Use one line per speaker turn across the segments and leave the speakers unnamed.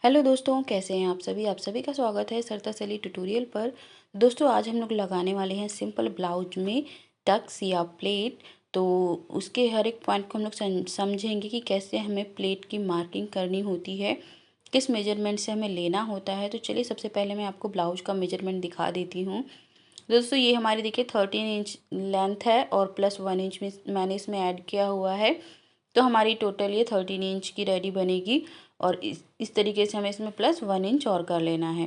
Hello दोस्तों, कैसे हैं आप सभी का स्वागत है सरता सली ट्यूटोरियल पर। दोस्तों आज हम लोग लगाने वाले हैं सिंपल ब्लाउज में टक्स या प्लेट। तो उसके हर एक पॉइंट को हम लोग समझेंगे कि कैसे हमें प्लेट की मार्किंग करनी होती है, किस मेजरमेंट से हमें लेना होता है। तो चलिए सबसे पहले मैं आपको ब्लाउज का मेजरमेंट दिखा देती हूँ। दोस्तों ये हमारी देखिए 13 इंच लेंथ है और प्लस 1 इंच में मैंने इसमें ऐड किया हुआ है। तो हमारी टोटल ये 13 इंच की रेडी बनेगी और इस तरीके से हमें इसमें प्लस 1 इंच और कर लेना है।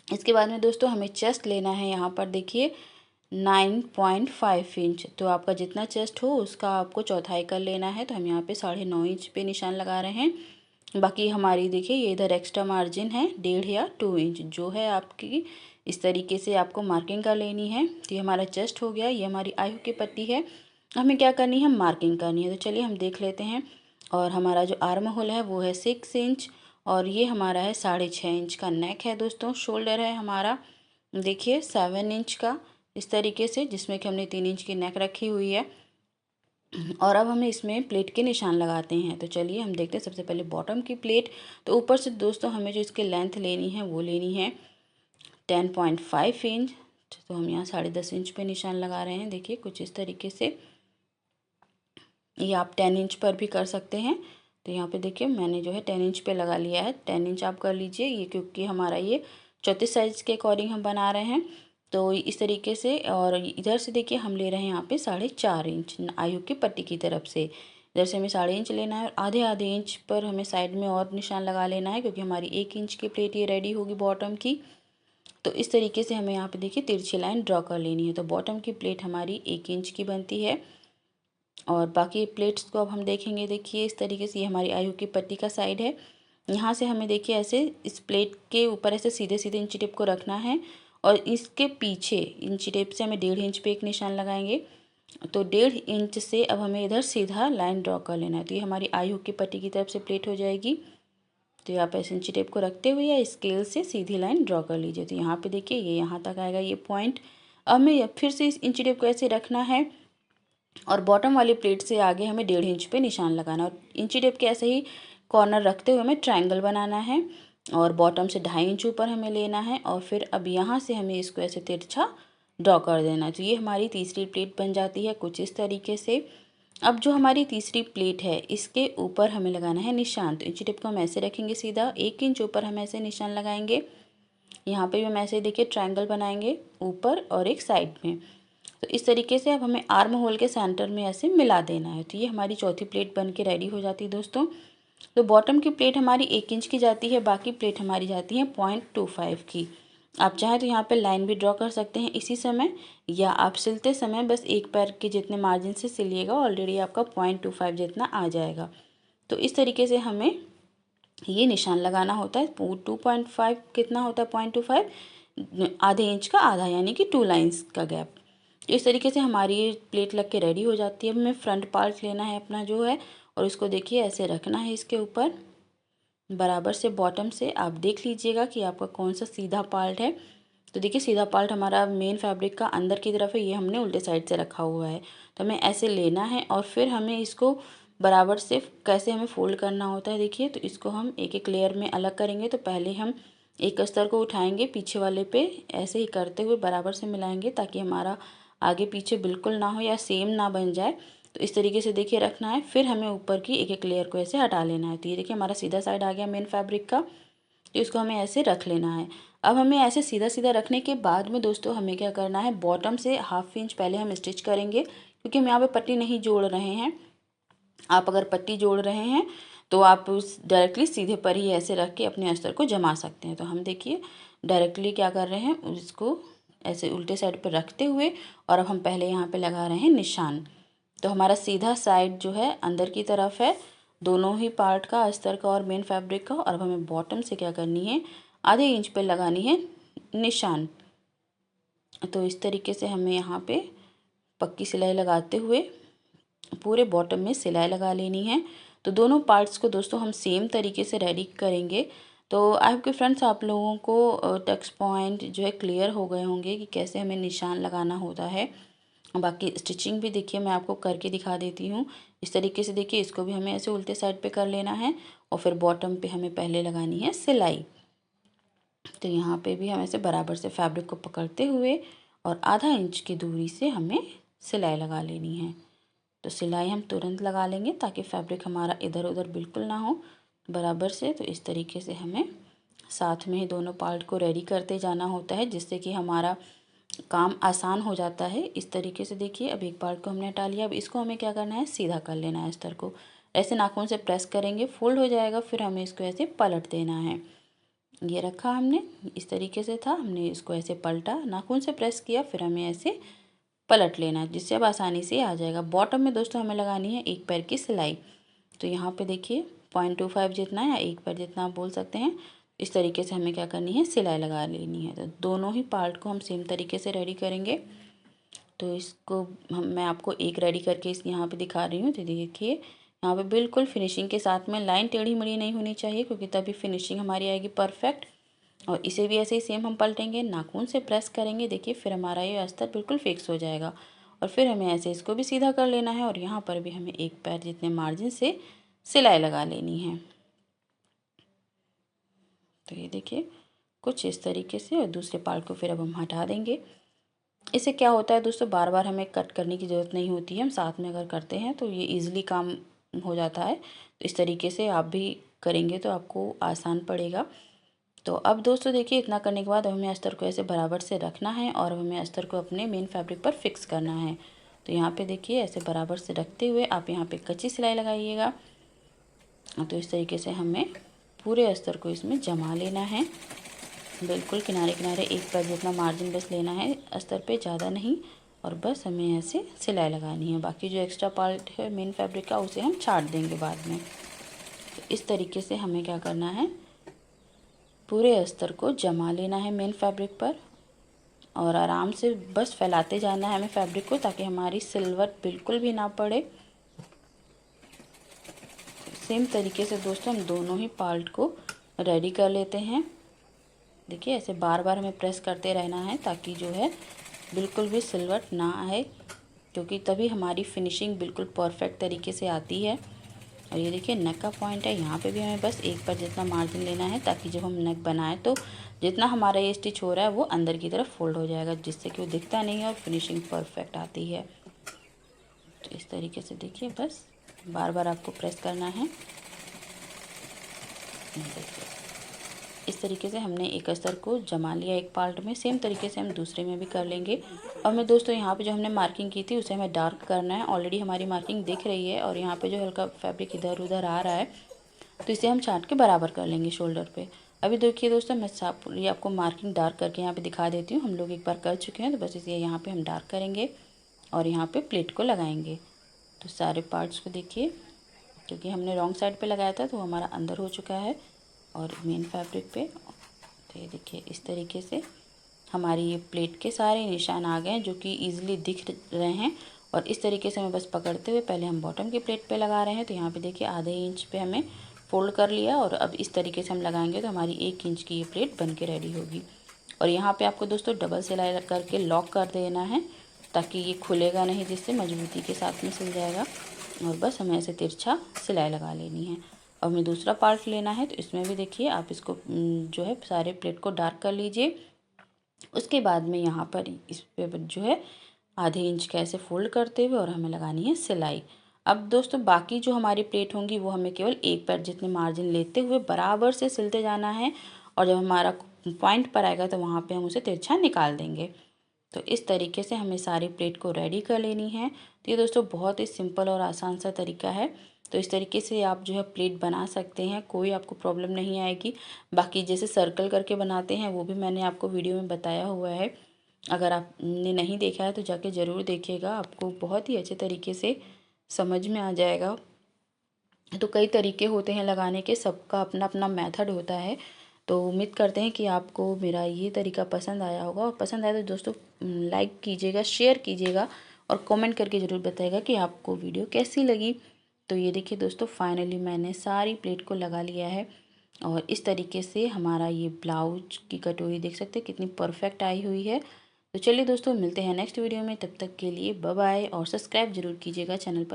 इसके बाद में दोस्तों हमें चेस्ट लेना है, यहाँ पर देखिए 9.5 इंच। तो आपका जितना चेस्ट हो उसका आपको चौथाई कर लेना है। तो हम यहाँ पे 9.5 इंच पे निशान लगा रहे हैं। बाकी हमारी देखिए ये इधर एक्स्ट्रा मार्जिन है 1.5 या 2 इंच जो है आपकी, इस तरीके से आपको मार्किंग कर लेनी है। तो ये हमारा चेस्ट हो गया, ये हमारी आयु की पट्टी है। हमें क्या करनी है, मार्किंग करनी है। तो चलिए हम देख लेते हैं। और हमारा जो आर्म होल है वो है 6 इंच और ये हमारा है 6.5 इंच का नेक है। दोस्तों शोल्डर है हमारा देखिए 7 इंच का, इस तरीके से, जिसमें कि हमने 3 इंच की नेक रखी हुई है। और अब हमें इसमें प्लेट के निशान लगाते हैं। तो चलिए हम देखते हैं। सबसे पहले बॉटम की प्लेट, तो ऊपर से दोस्तों हमें जो इसकी लेंथ लेनी है वो लेनी है 10.5 इंच। तो हम यहाँ 10.5 इंच पे निशान लगा रहे हैं। देखिए कुछ इस तरीके से, ये आप 10 इंच पर भी कर सकते हैं। तो यहाँ पे देखिए मैंने जो है 10 इंच पे लगा लिया है। 10 इंच आप कर लीजिए, ये क्योंकि हमारा ये 34 साइज के अकॉर्डिंग हम बना रहे हैं। तो इस तरीके से, और इधर से देखिए हम ले रहे हैं यहाँ पे 4.5 इंच आयु की पट्टी की तरफ से। इधर से हमें 1.5 इंच लेना है और आधे आधे इंच पर हमें साइड में और निशान लगा लेना है, क्योंकि हमारी 1 इंच की प्लेट ये रेडी होगी बॉटम की। तो इस तरीके से हमें यहाँ पे देखिए तिरछी लाइन ड्रॉ कर लेनी है। तो बॉटम की प्लेट हमारी 1 इंच की बनती है। और बाकी प्लेट्स को अब हम देखेंगे। देखिए इस तरीके से ये हमारी आयु की पट्टी का साइड है। यहाँ से हमें देखिए ऐसे इस प्लेट के ऊपर ऐसे सीधे सीधे इंची टेप को रखना है और इसके पीछे इंची टेप से हमें 1.5 इंच पे एक निशान लगाएंगे। तो 1.5 इंच से अब हमें इधर सीधा लाइन ड्रॉ कर लेना है। तो ये हमारी आयु की पट्टी की तरफ से प्लेट हो जाएगी। तो यहाँ पर ऐसे इंची टेप को रखते हुए या स्केल से सीधी लाइन ड्रॉ कर लीजिए। तो यहाँ पे देखिए ये यहाँ तक आएगा ये पॉइंट। अब हमें फिर से इस इंची टेप को ऐसे रखना है और बॉटम वाली प्लेट से आगे हमें 1.5 इंच पे निशान लगाना है। और इंची टेप के ऐसे ही कॉर्नर रखते हुए हमें ट्रायंगल बनाना है और बॉटम से 2.5 इंच ऊपर हमें लेना है। और फिर अब यहाँ से हमें इसको ऐसे तिरछा ड्रॉ कर देना है। तो ये हमारी तीसरी प्लेट बन जाती है कुछ इस तरीके से। अब जो हमारी तीसरी प्लेट है इसके ऊपर हमें लगाना है निशान। तो इंची टेप को हम ऐसे रखेंगे सीधा, 1 इंच ऊपर हम ऐसे निशान लगाएंगे। यहाँ पे भी हम ऐसे देखिए ट्रायंगल बनाएंगे ऊपर और एक साइड में। तो इस तरीके से अब हमें आर्म होल के सेंटर में ऐसे मिला देना है। तो ये हमारी चौथी प्लेट बन के रेडी हो जाती है दोस्तों। तो बॉटम की प्लेट हमारी 1 इंच की जाती है, बाकी प्लेट हमारी जाती है 0.25 की। आप चाहें तो यहाँ पे लाइन भी ड्रॉ कर सकते हैं इसी समय, या आप सिलते समय बस एक पैर के जितने मार्जिन से सिलिएगा ऑलरेडी आपका 0.25 जितना आ जाएगा। तो इस तरीके से हमें ये निशान लगाना होता है। 2.5 कितना होता है, 0.25 आधे इंच का आधा, यानी कि 2 लाइन्स का गैप। तो इस तरीके से हमारी ये प्लेट लग के रेडी हो जाती है। अब हमें फ्रंट पार्ट लेना है अपना जो है, और इसको देखिए ऐसे रखना है इसके ऊपर बराबर से बॉटम से। आप देख लीजिएगा कि आपका कौन सा सीधा पार्ट है। तो देखिए सीधा पार्ट हमारा मेन फैब्रिक का अंदर की तरफ है, ये हमने उल्टे साइड से रखा हुआ है। तो हमें ऐसे लेना है और फिर हमें इसको बराबर से कैसे हमें फोल्ड करना होता है देखिए। तो इसको हम एक एक लेयर में अलग करेंगे। तो पहले हम एक अस्तर को उठाएंगे पीछे वाले पे, ऐसे ही करते हुए बराबर से मिलाएंगे ताकि हमारा आगे पीछे बिल्कुल ना हो या सेम ना बन जाए। तो इस तरीके से देखिए रखना है। फिर हमें ऊपर की एक एक लेयर को ऐसे हटा लेना है। तो ये देखिए हमारा सीधा साइड आ गया मेन फैब्रिक का। तो इसको हमें ऐसे रख लेना है। अब हमें ऐसे सीधा सीधा रखने के बाद में दोस्तों हमें क्या करना है, बॉटम से 1/2 इंच पहले हम स्टिच करेंगे, क्योंकि हम यहाँ पे पट्टी नहीं जोड़ रहे हैं। आप अगर पट्टी जोड़ रहे हैं तो आप उस डायरेक्टली सीधे पर ही ऐसे रख के अपने अस्तर को जमा सकते हैं। तो हम देखिए डायरेक्टली क्या कर रहे हैं, उसको ऐसे उल्टे साइड पर रखते हुए, और अब हम पहले यहाँ पे लगा रहे हैं निशान। तो हमारा सीधा साइड जो है अंदर की तरफ है, दोनों ही पार्ट का, अस्तर का और मेन फैब्रिक का। और अब हमें बॉटम से क्या करनी है, आधे इंच पे लगानी है निशान। तो इस तरीके से हमें यहाँ पे पक्की सिलाई लगाते हुए पूरे बॉटम में सिलाई लगा लेनी है। तो दोनों पार्ट्स को दोस्तों हम सेम तरीके से रेडी करेंगे। तो आई होप कि फ्रेंड्स आप लोगों को टक्स पॉइंट जो है क्लियर हो गए होंगे कि कैसे हमें निशान लगाना होता है। बाकी स्टिचिंग भी देखिए मैं आपको करके दिखा देती हूँ। इस तरीके से देखिए इसको भी हमें ऐसे उल्टे साइड पे कर लेना है और फिर बॉटम पे हमें पहले लगानी है सिलाई। तो यहाँ पे भी हम ऐसे बराबर से फैब्रिक को पकड़ते हुए और आधा इंच की दूरी से हमें सिलाई लगा लेनी है। तो सिलाई हम तुरंत लगा लेंगे ताकि फैब्रिक हमारा इधर उधर बिल्कुल ना हो, बराबर से। तो इस तरीके से हमें साथ में ही दोनों पार्ट को रेडी करते जाना होता है, जिससे कि हमारा काम आसान हो जाता है। इस तरीके से देखिए, अब एक पार्ट को हमने हटा लिया। अब इसको हमें क्या करना है, सीधा कर लेना है अस्तर को। ऐसे नाखून से प्रेस करेंगे, फोल्ड हो जाएगा, फिर हमें इसको ऐसे पलट देना है। ये रखा हमने, इस तरीके से था, हमने इसको ऐसे पलटा, नाखून से प्रेस किया, फिर हमें ऐसे पलट लेना है, जिससे अब आसानी से आ जाएगा। बॉटम में दोस्तों हमें लगानी है एक पैर की सिलाई। तो यहाँ पे देखिए 0.25 जितना या एक पैर जितना आप बोल सकते हैं। इस तरीके से हमें क्या करनी है, सिलाई लगा लेनी है। तो दोनों ही पार्ट को हम सेम तरीके से रेडी करेंगे। तो इसको मैं आपको एक रेडी करके इस यहाँ पे दिखा रही हूँ। तो देखिए यहाँ पे बिल्कुल फिनिशिंग के साथ में लाइन टेढ़ी मेढ़ी नहीं होनी चाहिए, क्योंकि तभी फिनिशिंग हमारी आएगी परफेक्ट। और इसे भी ऐसे ही सेम हम पलटेंगे, नाखून से प्रेस करेंगे, देखिए फिर हमारा ये अस्तर बिल्कुल फिक्स हो जाएगा। और फिर हमें ऐसे इसको भी सीधा कर लेना है और यहाँ पर भी हमें एक पैर जितने मार्जिन से सिलाई लगा लेनी है। तो ये देखिए कुछ इस तरीके से, और दूसरे पार्ट को फिर अब हम हटा देंगे। इससे क्या होता है दोस्तों, बार बार हमें कट करने की ज़रूरत नहीं होती है। हम साथ में अगर करते हैं तो ये ईज़िली काम हो जाता है। तो इस तरीके से आप भी करेंगे तो आपको आसान पड़ेगा। तो अब दोस्तों देखिए, इतना करने के बाद हमें अस्तर को ऐसे बराबर से रखना है और हमें अस्तर को अपने मेन फैब्रिक पर फिक्स करना है। तो यहाँ पे देखिए ऐसे बराबर से रखते हुए आप यहाँ पे कच्ची सिलाई लगाइएगा। तो इस तरीके से हमें पूरे अस्तर को इसमें जमा लेना है, बिल्कुल किनारे किनारे एक पैर जितना मार्जिन बस लेना है अस्तर पे, ज़्यादा नहीं। और बस हमें ऐसे सिलाई लगानी है। बाकी जो एक्स्ट्रा पार्ट है मेन फैब्रिक का, उसे हम छाट देंगे बाद में। तो इस तरीके से हमें क्या करना है, पूरे अस्तर को जमा लेना है मेन फैब्रिक पर और आराम से बस फैलाते जाना है हमें फैब्रिक को, ताकि हमारी सिलवट बिल्कुल भी ना पड़े। सेम तरीके से दोस्तों हम दोनों ही पार्ट को रेडी कर लेते हैं। देखिए ऐसे बार बार हमें प्रेस करते रहना है ताकि जो है बिल्कुल भी सिलवट ना आए, क्योंकि तभी हमारी फिनिशिंग बिल्कुल परफेक्ट तरीके से आती है। और ये देखिए नेक का पॉइंट है, यहाँ पे भी हमें बस एक पर जितना मार्जिन लेना है, ताकि जब हम नेक बनाएं तो जितना हमारा ये स्टिच हो रहा है वो अंदर की तरफ फोल्ड हो जाएगा, जिससे कि वो दिखता नहीं है और फिनिशिंग परफेक्ट आती है। तो इस तरीके से देखिए बस बार बार आपको प्रेस करना है। देखिए इस तरीके से हमने एक अस्तर को जमा लिया एक पार्ट में। सेम तरीके से हम दूसरे में भी कर लेंगे। और मैं दोस्तों यहाँ पे जो हमने मार्किंग की थी उसे हमें डार्क करना है। ऑलरेडी हमारी मार्किंग दिख रही है और यहाँ पे जो हल्का फैब्रिक इधर उधर आ रहा है, तो इसे हम छाट के बराबर कर लेंगे शोल्डर पे। अभी देखिए दोस्तों, मैं ये आपको मार्किंग डार्क करके यहाँ पे दिखा देती हूँ। हम लोग एक बार कर चुके हैं, तो बस इसे यहाँ पे हम डार्क करेंगे और यहाँ पे प्लेट को लगाएंगे। तो सारे पार्ट्स को देखिए, क्योंकि हमने रॉन्ग साइड पे लगाया था तो हमारा अंदर हो चुका है और मेन फैब्रिक पे। तो ये देखिए इस तरीके से हमारी ये प्लेट के सारे निशान आ गए हैं, जो कि ईजिली दिख रहे हैं। और इस तरीके से हमें बस पकड़ते हुए पहले हम बॉटम की प्लेट पे लगा रहे हैं। तो यहाँ पे देखिए आधे इंच पे हमें फोल्ड कर लिया और अब इस तरीके से हम लगाएंगे तो हमारी 1 इंच की ये प्लेट बन के रेडी होगी। और यहाँ पे आपको दोस्तों डबल सिलाई करके लॉक कर देना है, ताकि ये खुलेगा नहीं, जिससे मजबूती के साथ में सिल जाएगा। और बस हमें ऐसे तिरछा सिलाई लगा लेनी है। और हमें दूसरा पार्ट लेना है, तो इसमें भी देखिए आप इसको जो है सारे प्लेट को डार्क कर लीजिए। उसके बाद में यहाँ पर इस पे जो है आधे इंच का ऐसे फोल्ड करते हुए और हमें लगानी है सिलाई। अब दोस्तों बाकी जो हमारी प्लेट होंगी वो हमें केवल एक पैर जितने मार्जिन लेते हुए बराबर से सिलते जाना है। और जब हमारा पॉइंट पर आएगा तो वहाँ पे हम उसे तिरछा निकाल देंगे। तो इस तरीके से हमें सारी प्लेट को रेडी कर लेनी है। तो ये दोस्तों बहुत ही सिंपल और आसान सा तरीका है। तो इस तरीके से आप जो है प्लेट बना सकते हैं, कोई आपको प्रॉब्लम नहीं आएगी। बाकी जैसे सर्कल करके बनाते हैं वो भी मैंने आपको वीडियो में बताया हुआ है। अगर आपने नहीं देखा है तो जाके ज़रूर देखिएगा, आपको बहुत ही अच्छे तरीके से समझ में आ जाएगा। तो कई तरीके होते हैं लगाने के, सबका अपना अपना मेथड होता है। तो उम्मीद करते हैं कि आपको मेरा ये तरीका पसंद आया होगा। और पसंद आया तो दोस्तों लाइक कीजिएगा, शेयर कीजिएगा और कमेंट करके ज़रूर बताइएगा कि आपको वीडियो कैसी लगी। तो ये देखिए दोस्तों, फाइनली मैंने सारी प्लेट को लगा लिया है और इस तरीके से हमारा ये ब्लाउज की कटोरी देख सकते हैं कितनी परफेक्ट आई हुई है। तो चलिए दोस्तों मिलते हैं नेक्स्ट वीडियो में, तब तक के लिए बाय बाय और सब्सक्राइब जरूर कीजिएगा चैनल पर।